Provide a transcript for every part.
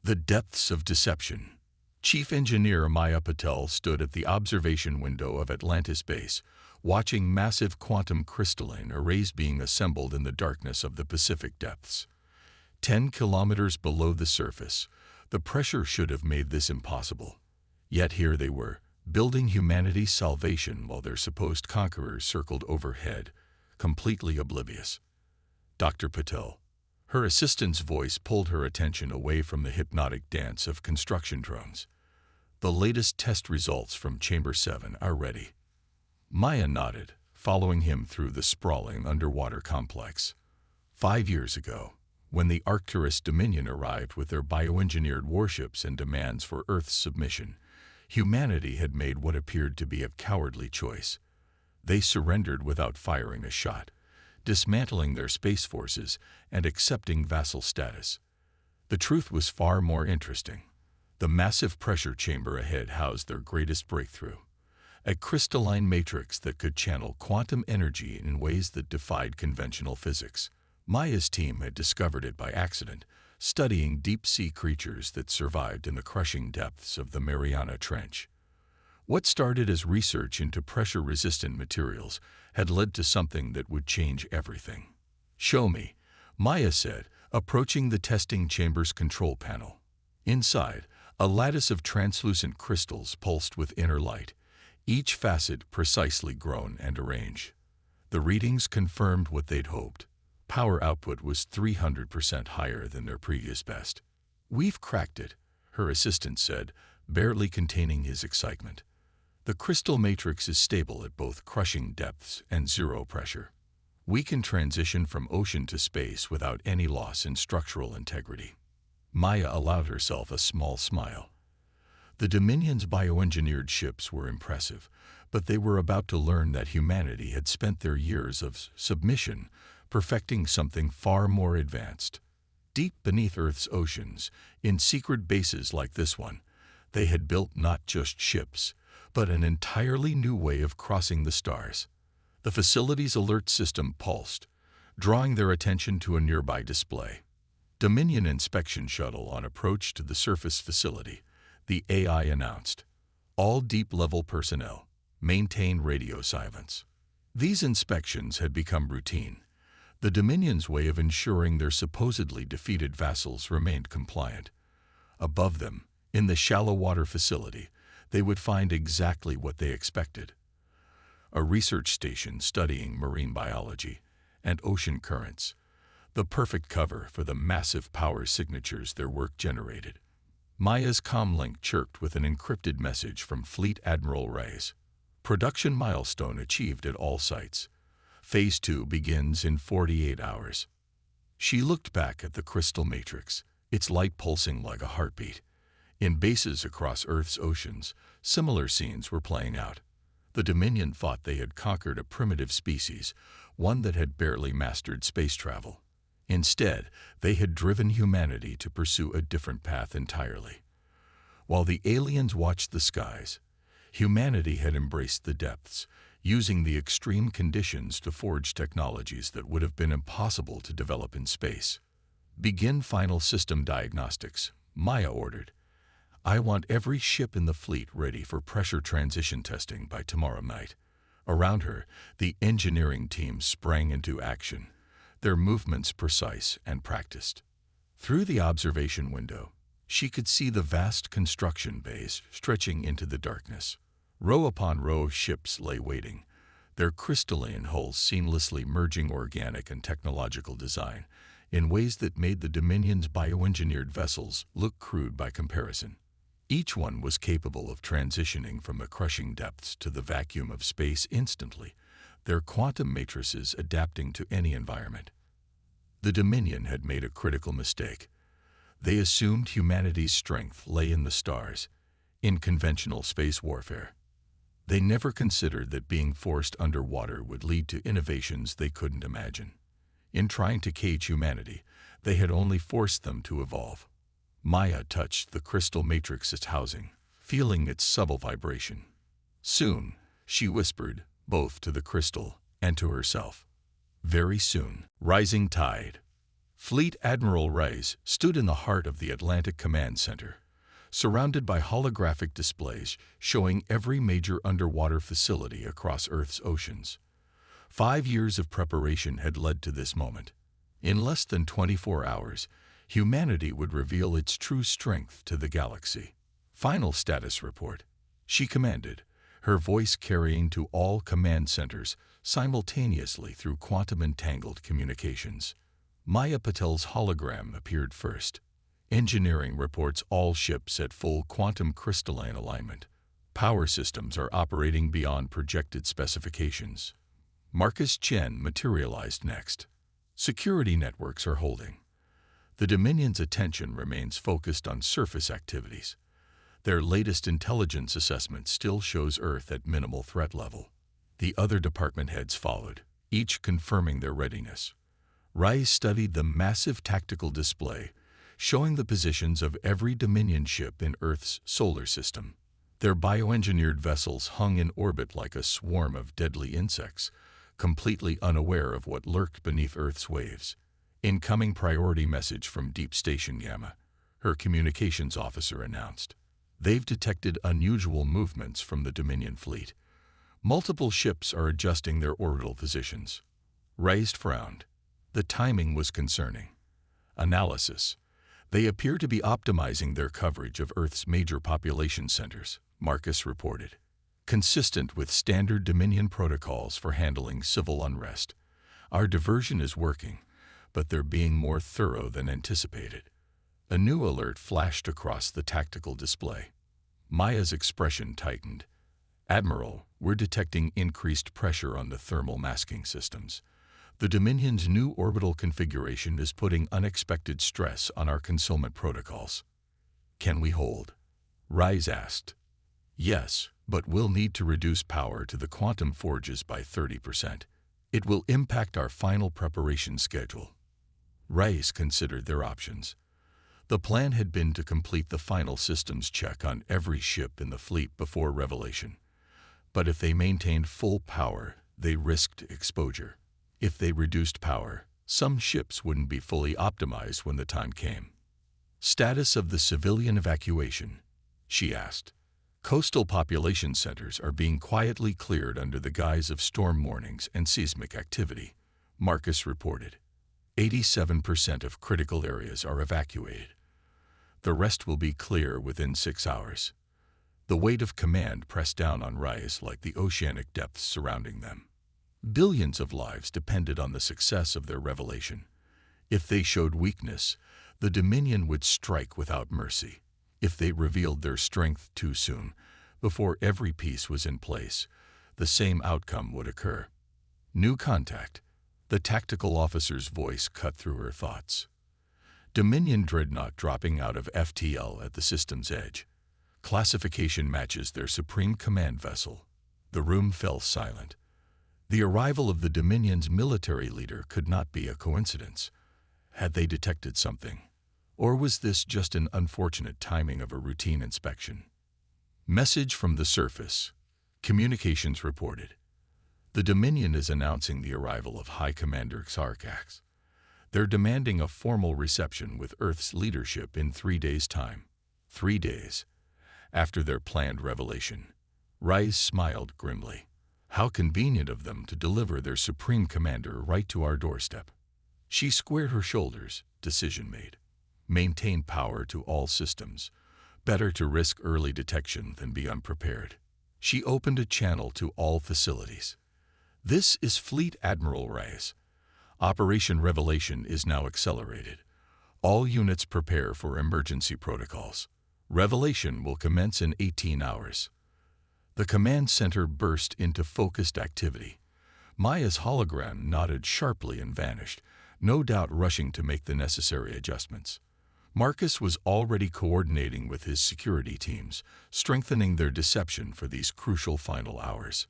The depths of deception. Chief Engineer Maya Patel stood at the observation window of Atlantis Base, watching massive quantum crystalline arrays being assembled in the darkness of the Pacific depths. 10 kilometers below the surface, the pressure should have made this impossible. Yet here they were, building humanity's salvation while their supposed conquerors circled overhead, completely oblivious. Dr. Patel. Her assistant's voice pulled her attention away from the hypnotic dance of construction drones. The latest test results from Chamber 7 are ready. Maya nodded, following him through the sprawling underwater complex. 5 years ago, when the Arcturus Dominion arrived with their bioengineered warships and demands for Earth's submission, humanity had made what appeared to be a cowardly choice. They surrendered without firing a shot, dismantling their space forces and accepting vassal status. The truth was far more interesting. The massive pressure chamber ahead housed their greatest breakthrough, a crystalline matrix that could channel quantum energy in ways that defied conventional physics. Maya's team had discovered it by accident, studying deep-sea creatures that survived in the crushing depths of the Mariana Trench. What started as research into pressure-resistant materials had led to something that would change everything. "Show me," Maya said, approaching the testing chamber's control panel. Inside, a lattice of translucent crystals pulsed with inner light, each facet precisely grown and arranged. The readings confirmed what they'd hoped. Power output was 300% higher than their previous best. "We've cracked it," her assistant said, barely containing his excitement. "The crystal matrix is stable at both crushing depths and zero pressure. We can transition from ocean to space without any loss in structural integrity." Maya allowed herself a small smile. The Dominion's bioengineered ships were impressive, but they were about to learn that humanity had spent their years of submission perfecting something far more advanced. Deep beneath Earth's oceans, in secret bases like this one, they had built not just ships, but an entirely new way of crossing the stars. The facility's alert system pulsed, drawing their attention to a nearby display. Dominion Inspection Shuttle on approach to the surface facility, the AI announced. "All deep-level personnel, maintain radio silence." These inspections had become routine. The Dominion's way of ensuring their supposedly defeated vassals remained compliant. Above them, in the shallow water facility, they would find exactly what they expected. A research station studying marine biology and ocean currents, the perfect cover for the massive power signatures their work generated. Maya's comlink chirped with an encrypted message from Fleet Admiral Reyes. "Production milestone achieved at all sites. Phase 2 begins in 48 hours. She looked back at the crystal matrix, its light pulsing like a heartbeat. In bases across Earth's oceans, similar scenes were playing out. The Dominion thought they had conquered a primitive species, one that had barely mastered space travel. Instead, they had driven humanity to pursue a different path entirely. While the aliens watched the skies, humanity had embraced the depths, using the extreme conditions to forge technologies that would have been impossible to develop in space. "Begin final system diagnostics," Maya ordered. "I want every ship in the fleet ready for pressure transition testing by tomorrow night." Around her, the engineering team sprang into action, their movements precise and practiced. Through the observation window, she could see the vast construction bays stretching into the darkness. Row upon row of ships lay waiting, their crystalline hulls seamlessly merging organic and technological design in ways that made the Dominion's bioengineered vessels look crude by comparison. Each one was capable of transitioning from the crushing depths to the vacuum of space instantly, their quantum matrices adapting to any environment. The Dominion had made a critical mistake. They assumed humanity's strength lay in the stars, in conventional space warfare. They never considered that being forced underwater would lead to innovations they couldn't imagine. In trying to cage humanity, they had only forced them to evolve. Maya touched the crystal matrix's housing, feeling its subtle vibration. "Soon," she whispered, both to the crystal and to herself. "Very soon." Rising tide. Fleet Admiral Reyes stood in the heart of the Atlantic Command Center, surrounded by holographic displays showing every major underwater facility across Earth's oceans. 5 years of preparation had led to this moment. In less than 24 hours, humanity would reveal its true strength to the galaxy. Final status report, she commanded, her voice carrying to all command centers simultaneously through quantum-entangled communications. Maya Patel's hologram appeared first. Engineering reports all ships at full quantum crystalline alignment. Power systems are operating beyond projected specifications. Marcus Chen materialized next. Security networks are holding. The Dominion's attention remains focused on surface activities. Their latest intelligence assessment still shows Earth at minimal threat level. The other department heads followed, each confirming their readiness. Reyes studied the massive tactical display, showing the positions of every Dominion ship in Earth's solar system. Their bioengineered vessels hung in orbit like a swarm of deadly insects, completely unaware of what lurked beneath Earth's waves. Incoming priority message from Deep Station Gamma, her communications officer announced. They've detected unusual movements from the Dominion fleet. Multiple ships are adjusting their orbital positions. Reyes frowned. The timing was concerning. Analysis. They appear to be optimizing their coverage of Earth's major population centers, Marcus reported. Consistent with standard Dominion protocols for handling civil unrest. Our diversion is working, but they're being more thorough than anticipated. A new alert flashed across the tactical display. Maya's expression tightened. Admiral, we're detecting increased pressure on the thermal masking systems. The Dominion's new orbital configuration is putting unexpected stress on our concealment protocols. Can we hold? Reyes asked. Yes, but we'll need to reduce power to the quantum forges by 30%. It will impact our final preparation schedule. Reyes considered their options. The plan had been to complete the final systems check on every ship in the fleet before revelation. But if they maintained full power, they risked exposure. If they reduced power, some ships wouldn't be fully optimized when the time came. Status of the civilian evacuation, she asked. Coastal population centers are being quietly cleared under the guise of storm warnings and seismic activity, Marcus reported. 87% of critical areas are evacuated. The rest will be clear within 6 hours. The weight of command pressed down on Reyes like the oceanic depths surrounding them. Billions of lives depended on the success of their revelation. If they showed weakness, the Dominion would strike without mercy. If they revealed their strength too soon, before every piece was in place, the same outcome would occur. New contact. The tactical officer's voice cut through her thoughts. Dominion dreadnought dropping out of FTL at the system's edge. Classification matches their supreme command vessel. The room fell silent. The arrival of the Dominion's military leader could not be a coincidence. Had they detected something? Or was this just an unfortunate timing of a routine inspection? Message from the surface. Communications reported. The Dominion is announcing the arrival of High Commander Xarkax. They're demanding a formal reception with Earth's leadership in 3 days' time. 3 days. After their planned revelation. Reyes smiled grimly. How convenient of them to deliver their supreme commander right to our doorstep. She squared her shoulders, decision made. Maintain power to all systems. Better to risk early detection than be unprepared. She opened a channel to all facilities. This is Fleet Admiral Reyes. Operation Revelation is now accelerated. All units prepare for emergency protocols. Revelation will commence in 18 hours. The command center burst into focused activity. Maya's hologram nodded sharply and vanished, no doubt rushing to make the necessary adjustments. Marcus was already coordinating with his security teams, strengthening their deception for these crucial final hours.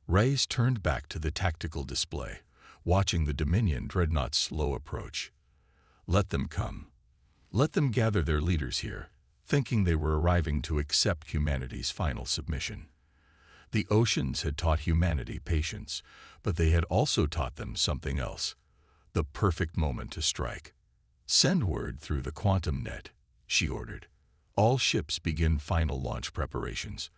Reyes turned back to the tactical display, watching the Dominion dreadnought's slow approach. Let them come. Let them gather their leaders here, thinking they were arriving to accept humanity's final submission. The oceans had taught humanity patience, but they had also taught them something else. The perfect moment to strike. "Send word through the quantum net," she ordered. "All ships begin final launch preparations.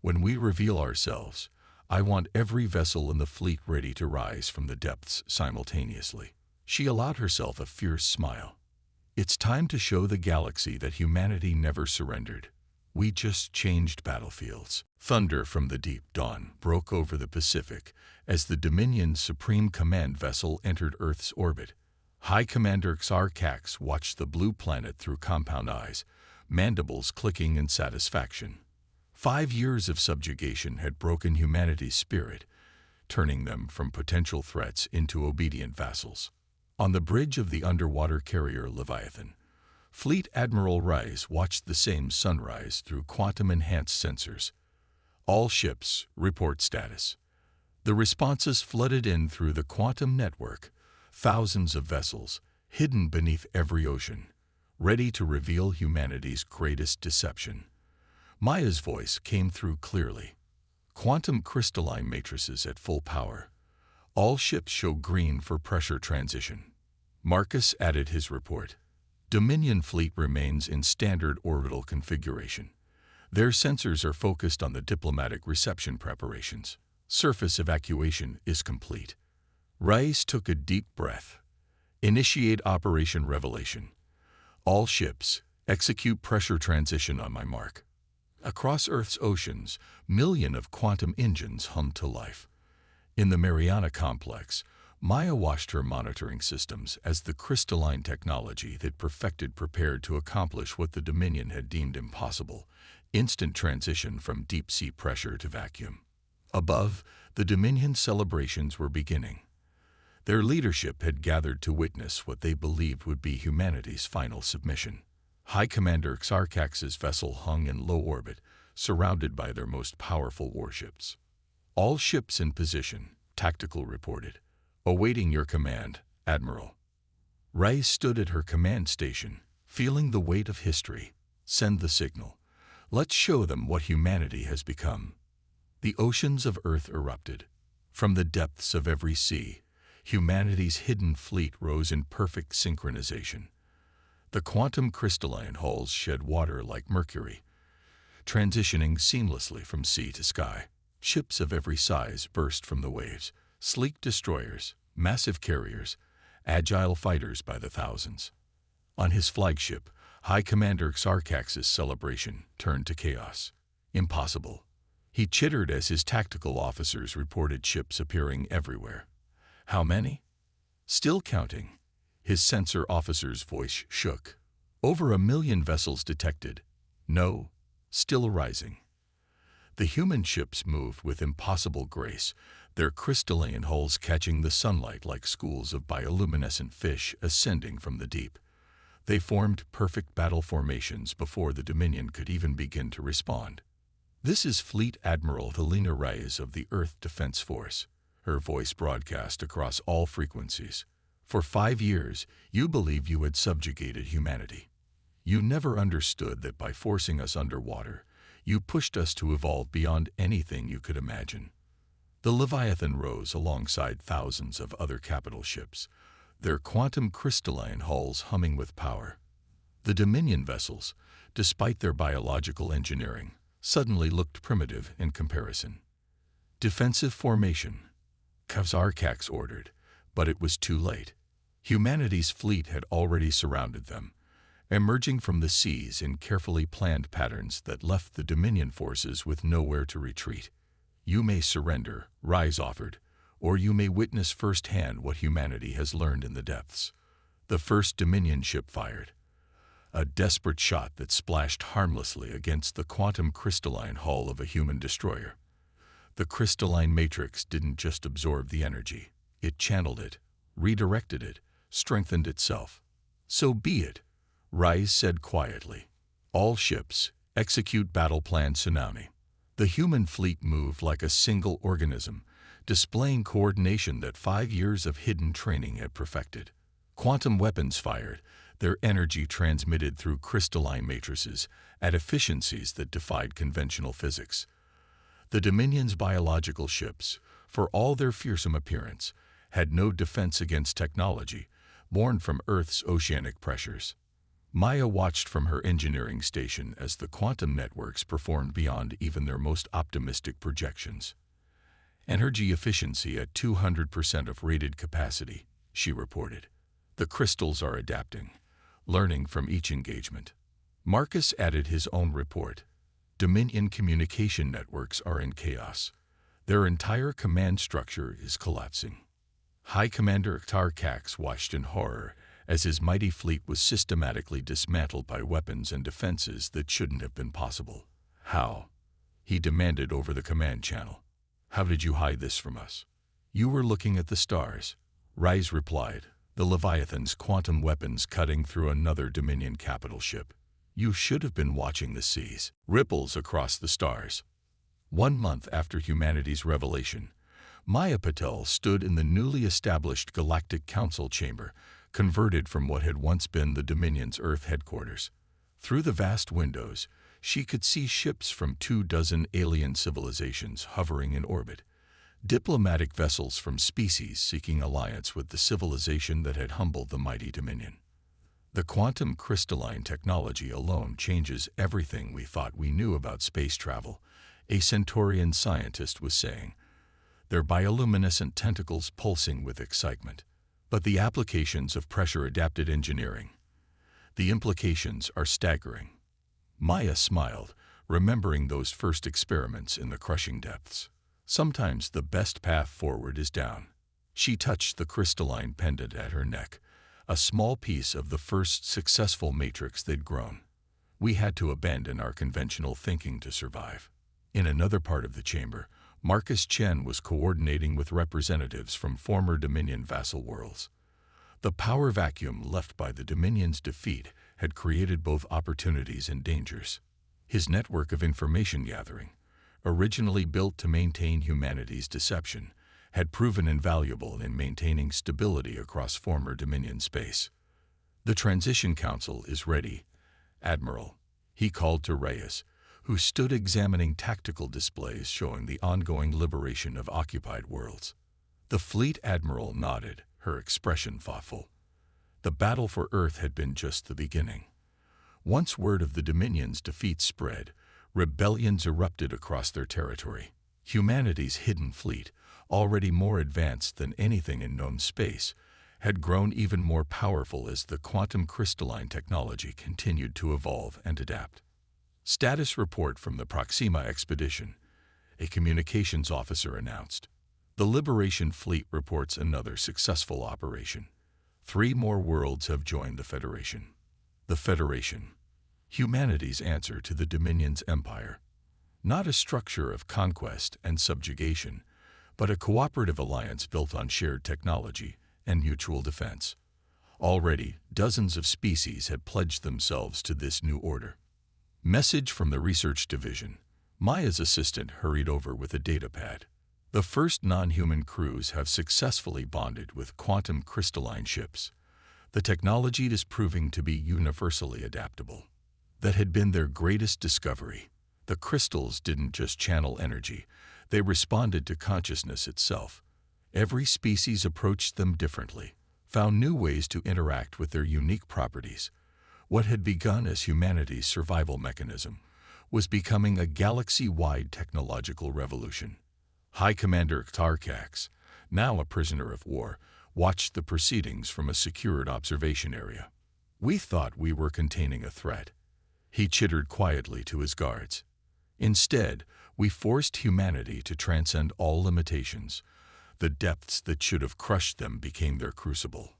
When we reveal ourselves, I want every vessel in the fleet ready to rise from the depths simultaneously." She allowed herself a fierce smile. "It's time to show the galaxy that humanity never surrendered. We just changed battlefields." Thunder from the deep dawn broke over the Pacific as the Dominion's Supreme Command vessel entered Earth's orbit. High Commander Xarkax watched the blue planet through compound eyes, mandibles clicking in satisfaction. 5 years of subjugation had broken humanity's spirit, turning them from potential threats into obedient vassals. On the bridge of the underwater carrier Leviathan, Fleet Admiral Rice watched the same sunrise through quantum-enhanced sensors. "All ships, report status." The responses flooded in through the quantum network, thousands of vessels, hidden beneath every ocean, ready to reveal humanity's greatest deception. Maya's voice came through clearly. "Quantum crystalline matrices at full power. All ships show green for pressure transition." Marcus added his report. "Dominion fleet remains in standard orbital configuration. Their sensors are focused on the diplomatic reception preparations. Surface evacuation is complete." Rice took a deep breath. "Initiate Operation Revelation. All ships, execute pressure transition on my mark." Across Earth's oceans, millions of quantum engines hummed to life. In the Mariana complex, Maya watched her monitoring systems as the crystalline technology they'd perfected prepared to accomplish what the Dominion had deemed impossible: instant transition from deep-sea pressure to vacuum. Above, the Dominion celebrations were beginning. Their leadership had gathered to witness what they believed would be humanity's final submission. High Commander Xarkax's vessel hung in low orbit, surrounded by their most powerful warships. "All ships in position," Tactical reported. "Awaiting your command, Admiral." Rice stood at her command station, feeling the weight of history. "Send the signal. Let's show them what humanity has become." The oceans of Earth erupted. From the depths of every sea, humanity's hidden fleet rose in perfect synchronization. The quantum crystalline hulls shed water like mercury, transitioning seamlessly from sea to sky. Ships of every size burst from the waves, sleek destroyers, massive carriers, agile fighters by the thousands. On his flagship, High Commander Xarkax's celebration turned to chaos. "Impossible." He chittered as his tactical officers reported ships appearing everywhere. "How many?" "Still counting." His sensor officer's voice shook. "Over 1 million vessels detected." "No, still rising." The human ships moved with impossible grace, their crystalline hulls catching the sunlight like schools of bioluminescent fish ascending from the deep. They formed perfect battle formations before the Dominion could even begin to respond. "This is Fleet Admiral Helena Reyes of the Earth Defense Force." Her voice broadcast across all frequencies. "For 5 years, you believed you had subjugated humanity. You never understood that by forcing us underwater, you pushed us to evolve beyond anything you could imagine." The Leviathan rose alongside thousands of other capital ships, their quantum crystalline hulls humming with power. The Dominion vessels, despite their biological engineering, suddenly looked primitive in comparison. "Defensive formation," Xarkax ordered, but it was too late. Humanity's fleet had already surrounded them, emerging from the seas in carefully planned patterns that left the Dominion forces with nowhere to retreat. "You may surrender," Rise offered, "or you may witness firsthand what humanity has learned in the depths." The first Dominion ship fired. A desperate shot that splashed harmlessly against the quantum crystalline hull of a human destroyer. The crystalline matrix didn't just absorb the energy. It channeled it, redirected it, strengthened itself. "So be it," Rise said quietly. "All ships, execute battle plan tsunami." The human fleet moved like a single organism, displaying coordination that 5 years of hidden training had perfected. Quantum weapons fired, their energy transmitted through crystalline matrices at efficiencies that defied conventional physics. The Dominion's biological ships, for all their fearsome appearance, had no defense against technology, born from Earth's oceanic pressures. Maya watched from her engineering station as the quantum networks performed beyond even their most optimistic projections. Energy efficiency at 200% of rated capacity, she reported. The crystals are adapting, learning from each engagement. Marcus added his own report. Dominion communication networks are in chaos. Their entire command structure is collapsing. High Commander Tarkax watched in horror as his mighty fleet was systematically dismantled by weapons and defenses that shouldn't have been possible. How? He demanded over the command channel. How did you hide this from us? You were looking at the stars. Rise replied, the Leviathan's quantum weapons cutting through another Dominion capital ship. You should have been watching the seas, ripples across the stars. 1 month after humanity's revelation, Maya Patel stood in the newly established Galactic Council chamber, converted from what had once been the Dominion's Earth headquarters. Through the vast windows, she could see ships from 24 alien civilizations hovering in orbit, diplomatic vessels from species seeking alliance with the civilization that had humbled the mighty Dominion. The quantum crystalline technology alone changes everything we thought we knew about space travel, a Centaurian scientist was saying, their bioluminescent tentacles pulsing with excitement. But the applications of pressure-adapted engineering, the implications are staggering. Maya smiled, remembering those first experiments in the crushing depths. Sometimes the best path forward is down. She touched the crystalline pendant at her neck, a small piece of the first successful matrix they'd grown. We had to abandon our conventional thinking to survive. In another part of the chamber, Marcus Chen was coordinating with representatives from former Dominion vassal worlds. The power vacuum left by the Dominion's defeat had created both opportunities and dangers. His network of information gathering, originally built to maintain humanity's deception, had proven invaluable in maintaining stability across former Dominion space. The Transition Council is ready, Admiral, he called to Reyes, who stood examining tactical displays showing the ongoing liberation of occupied worlds. The fleet admiral nodded, her expression thoughtful. The battle for Earth had been just the beginning. Once word of the Dominion's defeat spread, rebellions erupted across their territory. Humanity's hidden fleet, already more advanced than anything in known space, had grown even more powerful as the quantum crystalline technology continued to evolve and adapt. Status report from the Proxima expedition, a communications officer announced. The Liberation Fleet reports another successful operation. 3 more worlds have joined the Federation. The Federation, humanity's answer to the Dominion's empire. Not a structure of conquest and subjugation, but a cooperative alliance built on shared technology and mutual defense. Already, dozens of species had pledged themselves to this new order. Message from the research division. Maya's assistant hurried over with a datapad. The first non-human crews have successfully bonded with quantum crystalline ships. The technology is proving to be universally adaptable. That had been their greatest discovery. The crystals didn't just channel energy, they responded to consciousness itself. Every species approached them differently, found new ways to interact with their unique properties. What had begun as humanity's survival mechanism was becoming a galaxy-wide technological revolution. High Commander Tarkax, now a prisoner of war, watched the proceedings from a secured observation area. We thought we were containing a threat, he chittered quietly to his guards. Instead, we forced humanity to transcend all limitations. The depths that should have crushed them became their crucible.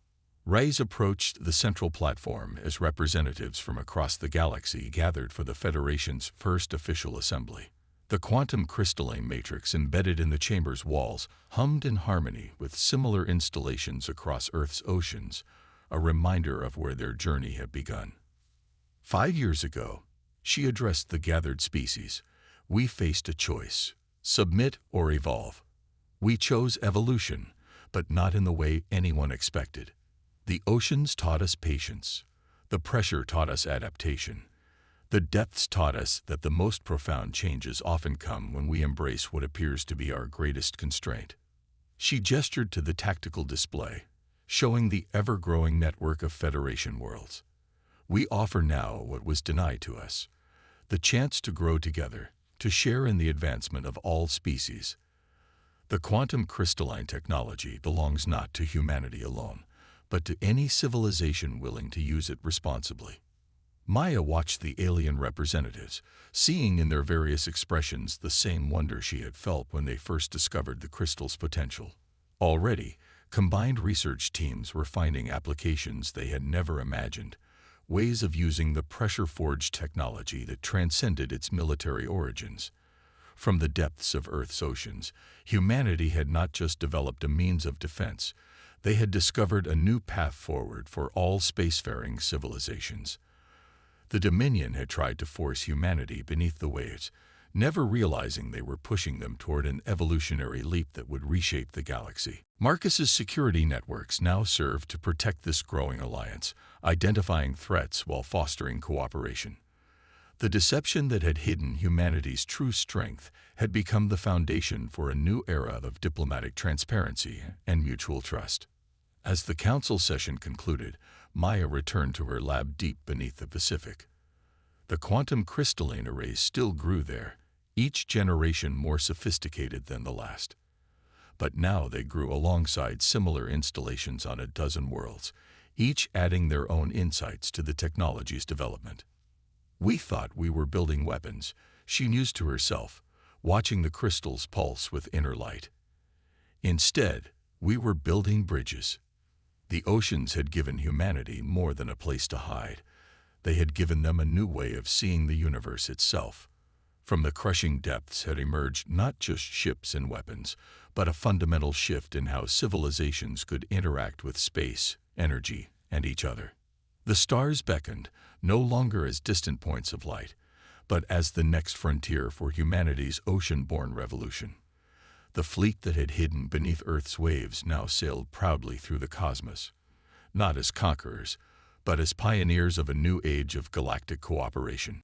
Rays approached the central platform as representatives from across the galaxy gathered for the Federation's first official assembly. The quantum crystalline matrix embedded in the chamber's walls hummed in harmony with similar installations across Earth's oceans, a reminder of where their journey had begun. 5 years ago, she addressed the gathered species. We faced a choice: submit or evolve. We chose evolution, but not in the way anyone expected. The oceans taught us patience. The pressure taught us adaptation. The depths taught us that the most profound changes often come when we embrace what appears to be our greatest constraint. She gestured to the tactical display, showing the ever-growing network of Federation worlds. We offer now what was denied to us, the chance to grow together, to share in the advancement of all species. The quantum crystalline technology belongs not to humanity alone, but to any civilization willing to use it responsibly. Maya watched the alien representatives, seeing in their various expressions the same wonder she had felt when they first discovered the crystal's potential. Already, combined research teams were finding applications they had never imagined, ways of using the pressure-forged technology that transcended its military origins. From the depths of Earth's oceans, humanity had not just developed a means of defense, they had discovered a new path forward for all spacefaring civilizations. The Dominion had tried to force humanity beneath the waves, never realizing they were pushing them toward an evolutionary leap that would reshape the galaxy. Marcus's security networks now served to protect this growing alliance, identifying threats while fostering cooperation. The deception that had hidden humanity's true strength had become the foundation for a new era of diplomatic transparency and mutual trust. As the council session concluded, Maya returned to her lab deep beneath the Pacific. The quantum crystalline arrays still grew there, each generation more sophisticated than the last. But now they grew alongside similar installations on a dozen worlds, each adding their own insights to the technology's development. We thought we were building weapons, she mused to herself, watching the crystals pulse with inner light. Instead, we were building bridges. The oceans had given humanity more than a place to hide. They had given them a new way of seeing the universe itself. From the crushing depths had emerged not just ships and weapons, but a fundamental shift in how civilizations could interact with space, energy, and each other. The stars beckoned, no longer as distant points of light, but as the next frontier for humanity's ocean-borne revolution. The fleet that had hidden beneath Earth's waves now sailed proudly through the cosmos, not as conquerors, but as pioneers of a new age of galactic cooperation.